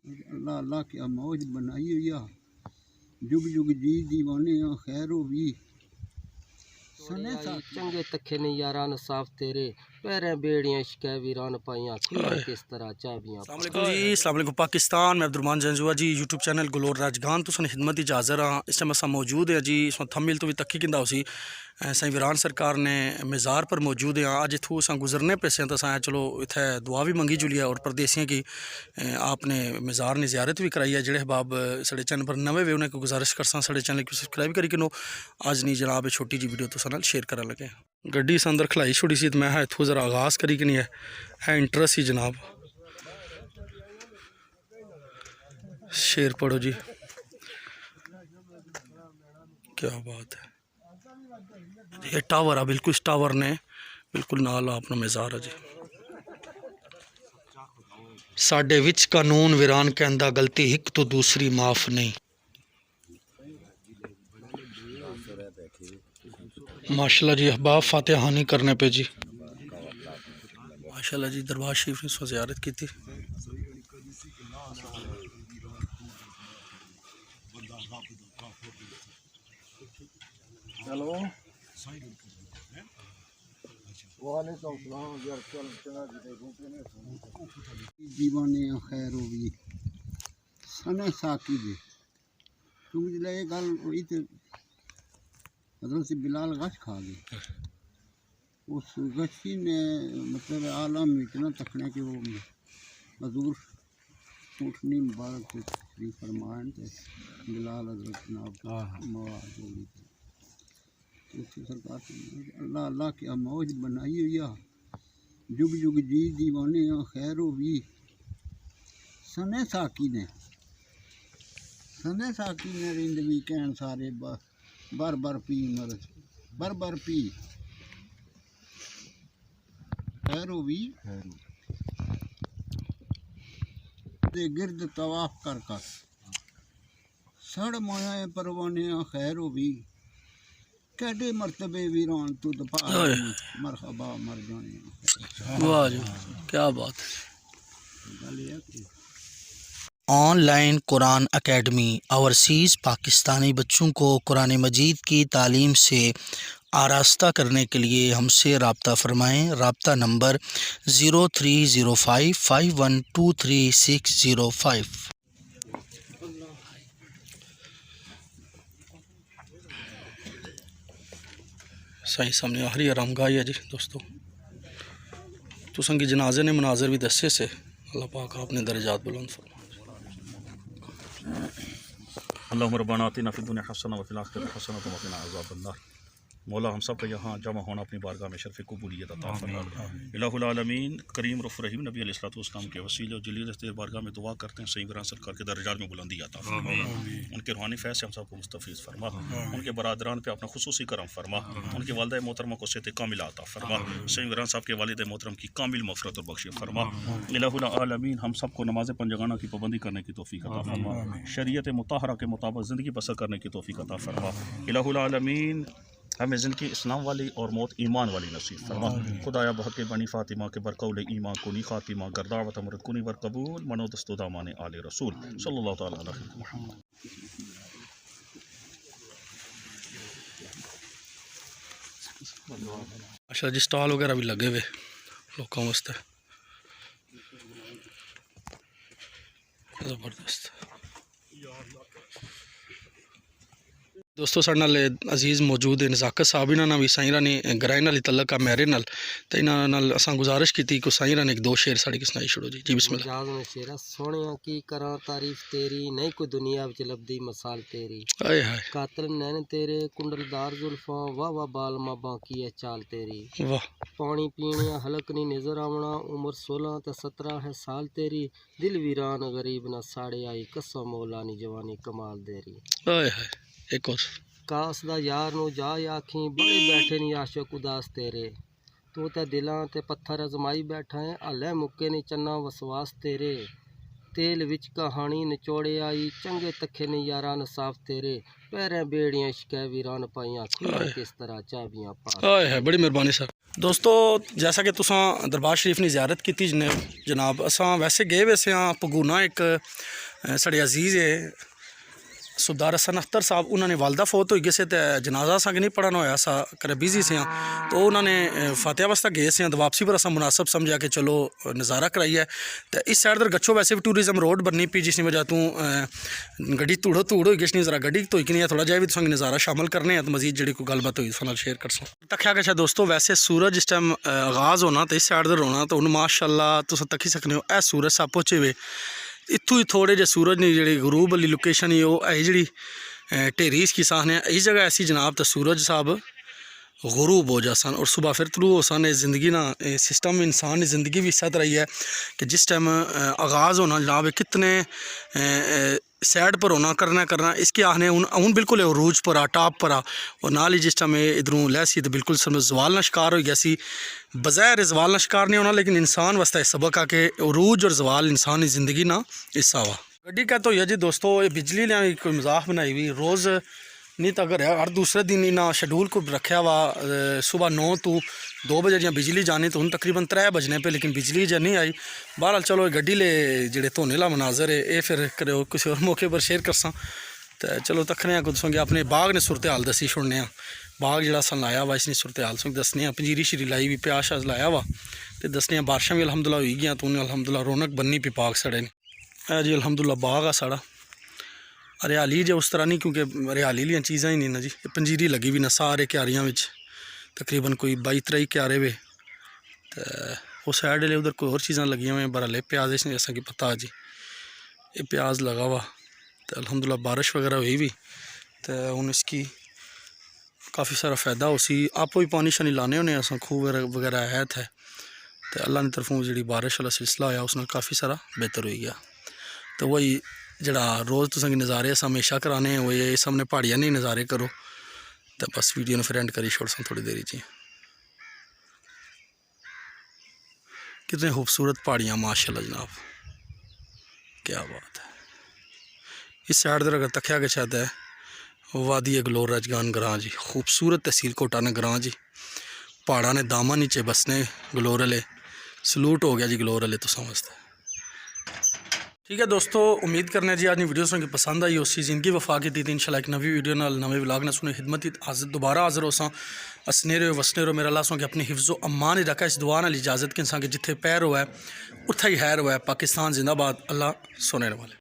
अल्लाह अल्लाह क्या मौज बनाई हुई आ, जुग जुग जी दीवाने आ खैर हो भी सने चंगे तखे ने यारान साफ तेरे पैरें बेड़ियां शिकै वीरान पाइयां खुला किस तरह चाबियां। अस्सलाम वालेकुम जी, अस्सलाम वालेकुम पाकिस्तान। मैं अब्दुर्रहमान जंजुआ जी, यूट्यूब चैनल गलोर राजगान तुसन खिदमत च हाज़र हाँ। इस टाइम अस मौजूद है जी, इस थमिल तो भी तक्की किंदा उसी साईं वीरान सरकार ने मज़ार पर मौजूद है। अज इत्थूं अस गुजरने पैसे तो असें चलो इत्थै दुआ भी मंगी जुली है और परदेसियों की आपने मज़ार ने ज़ियारत भी कराई है। जेह्ड़े हबाब साढ़े चैनल पर नवे वे उन्हें गुजारिश करसा साढ़े चैनल को सब्सक्राइब करी किनो। अज नहीं जनाब छोटी जी वीडियो तुसां नाल शेयर करन लगे। गड्डी इस अंदर खलाई छोड़ी सी, मैं इत्थूं जरा आगाज़ करी कि नहीं है इंटरेस्ट ही जनाब। शेर पढ़ो जी, क्या बात है। ये टावर है, बिल्कुल टावर ने बिल्कुल नाल अपना मज़ार है जी। साडे विच कानून वीरान कहंदा गलती हिक तो दूसरी माफ़ नहीं। माशाल्लाह जी, अहबाब फातिहानी करने पे जी माशाल्लाह जी। दरबार शरीफ ने ज़ियारत की थी। चलो दीवाने खैर हो भी सने साकी दे तुम जिले ये गल हुई तो हज़रत से बिलाल गश खा गए। उस गशी ने मतलब आलम इतना तकना कि वो हजूर उठनी मुबारक से शरीफ फरमान थे बिलाल हजरत जनाब मवाद जोड़ी सरकार अल्लाह अल्लाह क्या मौज बनाई हुई आ, जुग जुग जी दीवाने आ खैर हो भी सने साकी ने रिंद भी कहन सारे बर बर पी मर बर बर पी खैर हो भी दे गिरद तवाफ कर कर सड़ मोया परवाने आ खैर हो भी कैडे मरतबे वीरान तू दफा मरहबा मर जाने। वाह जी, क्या बात है। Online Quran academy overseas Pakistani बच्चों को कुरान मजीद की तालीम से आरास्ता करने के लिए हमसे रब्ता फ़रमाएँ। रब्ता नंबर 0305 5123 605। सही सामने आखिरी आरामगाह है जी दोस्तों। तुसन की जनाजे ने मनाजर भी दसे से अल्लाह पाक आपने दर्जात बुलंद फरमाए। अल्लाहुम्मा रब्बना आतिना फिद दुनिया हसना व फिल आखिरति हसना व क़िना अज़ाबन्नार। मौला हम सब का यहाँ जमा होना अपनी बारगाह में शर्फ़ कबूलियत अता फरमा। इलाहुल आलमीन करीम रऊफ़ रहीम नबी अलैहिस्सलाम के वसीले और जलील तेरे बारगाह में दुआ करते हैं सही वीरान सरकार के दर्जात में बुलंदी अता फरमा। उनके रूहानी फैज़ से हम सबको मुस्तफ़ीज़ फरमा। उनके बरादरान पे अपना खुसूसी करम फरमा। उनके वालिदा मोहतरमा को सेहत कामिला अता फरमा। सही वीरान साहब के वालिद मोहतरम की कामिल मग़फ़िरत और बख्शिश फरमा। इलाहुल आलमीन हम सबको नमाज़ पंजगाना की पाबंदी करने की तौफ़ीक़ अता फरमा। शरीयत मुताहरा के मुताबिक ज़िंदगी बसर करने की तौफ़ीक़ अता फरमा। इलाहुल आलमीन हमें ज़िंदगी इस्लाम वाली और मौत ईमान वाली नसीब फरमा। खुदाया बहुत के बनी फ़ातिमा के बरकौल ईमान कुनी ख़ातिमा गर्दावत अमरत कुनी वर कबूल मनो दस्तुदा माने आले रसूल सल्लल्लाहु तआला अलैहि मुहम्मद। अच्छा जी, स्टॉल वगैरह भी लगे हुए लोगों वास्ते ज़बरदस्त। दोस्तों साढ़े नाल अजीज़ मौजूद है नज़ाकत साहब, इन्होंने भी साईं रानी गराए नाल तल्लक आ मैरे नाल, तो इन्होंने नाल असां गुजारिश की को साईं रानी एक दो शेर साढ़े की सुनाई छोड़ो जी। जी बिस्मिल्लाह। शेरा सोहणिया की करा तारीफ तेरी नहीं कोई दुनिया विच लभदी मसाल तेरी। आए हाय कातिल नैन तेरे कुंडलदार जुल्फां वाह वाह बालमा बाकी है चाल तेरी। वाह। पानी पीने हलक नहीं नजर आवना उम्र 16 ते 17 है साल तेरी। दिल वीरान गरीब ना साड़े आई कसम मौला नी जवानी कमाल तेरी। आए हाय एक और कास दा यार नू जा आखी बड़े बैठे नी आशक उदास तेरे। तू ते दिलां ते पत्थर अजमाई बैठा है हले मुक्के नी चन्ना वसवास तेरे। तेल विच कहानी निचोड़े आई चंगे तखे ने यारान साफ तेरे। पैरें बेड़ियां शिकै वीरान पाइयां खुला किस तरह चाबियां पा। आए हाय बड़ी मेहरबानी सर। दोस्तों जैसा कि तुसां दरबार शरीफ की ज़ियारत की जनाब, असां वैसे गए वैसे हाँ पगूना एक साढ़े अजीज़ है सरदार हसन अख्तर साहब, उन्होंने वालदा फौत हो गए से, जनाजा असा नहीं पढ़ना होया सा करे बिजी से, तो उन्होंने फातिहा वास्ते गए से, तो वापसी पर असा मुनासब समझा कि चलो नज़ारा कराइए। तो इस साइड दर गच्छो वैसे भी टूरिज्म रोड बननी पी, जिसकी वजह तू गड्डी धूड़ हो गई, जरा गड्डी धोई कि नहीं थोड़ा जाए भी तुसें नज़ारा शामिल करने हैं, तो मजीद जी कोई गलबात हुई तुहानू शेयर कर सो तक्या गया। दोस्तों वैसे सूरज इस टाइम आगाज़ होना तो इस साइड दर होना, तो हूँ माशाअल्लाह तुस तक्की सकने हो, ए सूरज साहब पहुँचे हुए इत्थों ही थोड़े जे सूरज ने जी गरूब वाली लोकेशन ही है जी ढेरी इसकी साथ ने इस जगह ऐसी जनाब, तो सूरज साहब गरूब हो जा सन और सुबह फिर तलू हो सन। ज़िंदगी ना सिस्टम इंसान की ज़िंदगी भी इस तरह ही है कि जिस टाइम आगाज़ होना जनाब कितने सैड पर होना करना इसके आखने हूँ बिल्कुल अरूज पर आ टॉप पर आ, और नाल ही जिस टाइम इधरों लैसी तो बिल्कुल समझ जवाल ना शिकार हो गया सी। बज़ाहिर जवाल ना शिकार नहीं होना, लेकिन इंसान वास्ते सबक आ के अरूज और जवाल इंसान की ज़िंदगी ना हिस्सा वा। गड्डी का तो यह जी दोस्तों ये बिजली ने कोई मजाक बनाई हुई, रोज़ नहीं तो अगर हर दूसरे दिन इन्हें शेड्यूल को रखा वा सुबह 9 तो 2 बजे जहाँ बिजली जानी, तो हूँ तकरीबन 3 बजने पे, लेकिन बिजली जब नहीं आई। बहरहाल चलो गड्डी ले जेड़े धोने ला मनाजर है ये फिर करो किसी और मौके पर शेयर करसा। तो चलो तक्खने कुछ अपने बाग ने सूरत हाल दसी छोड़ने, बाग जरा अस लाया वा इसने सूरत हाल दसने, पंजीरी शरी लाई भी प्याज शाज लाया वा, तो दसने बारिशां भी अलहमदुल्ला हो गई, तो उन्हें अलहमदुल्ला रौनक बननी पी पाक सड़े ने। है जी अलहमदुल्ला बाग आ साड़ा, हरियाली जो उस तरह नहीं, क्योंकि हरियाली लिया चीज़ा ही नहीं ना जी। पंजीरी लगी भी ना सारे क्यारियां में, तकरीबन कोई 22-23 क्यारे वे, तो उस साइड ले उधर कोई और चीज़ा लगी हुई बरले प्याज इसने जैसा कि पता जी ये प्याज लगा हुआ। तो अल्हम्दुलिल्लाह बारिश वगैरह हुई भी, तो हूँ इसकी काफ़ी सारा फ़ायदा हो सी। आपो भी पानी शानी लाने होने अस खूह वगैरह है थे, तो अल्लाह की तरफों जी बारिश वाला सिलसिला होया उसने काफ़ी सारा बेहतर हो गया। तो वही जड़ा रोज़ तुसें नज़ारे अस हमेशा कराने वो ये सामने पहाड़ियां नहीं नज़ारे करो, तो बस वीडियो ने फिर एंड करी छोड़ थोड़ी देरी जी। कितने खूबसूरत पहाड़ियाँ माशाल्लाह जनाब, क्या बात है। इस साइड दर अगर तक्या के शायद है वादी गलोर राजगान ग्रां जी, खूबसूरत तहसील कोटाना ग्रां जी, पहाड़ा ने दामा नीचे बसने गलोर वाले, सलूट हो गया जी गलोर वाले तो समझते। ठीक है दोस्तों, उम्मीद करने जी आज की वीडियो सुन के पसंद आई उस चीज़ इनकी वफा की थी। इंशाल्लाह एक नवी वीडियो नाल नवे व्लॉग ने सुने खिदमत हाजिर दोबारा हाजिर होसा। असने रहो वसने रहो, मेरा अल्लाह सो कि अपनी हिफ्ज़ो अम्मान ही रखा। इस दुआ नाल इजाज़त के इंसान के जिथे पैर हुआ है उत्थे ही हैर हुआ है। पाकिस्तान जिंदाबाद, अल्लाह सोने वाले।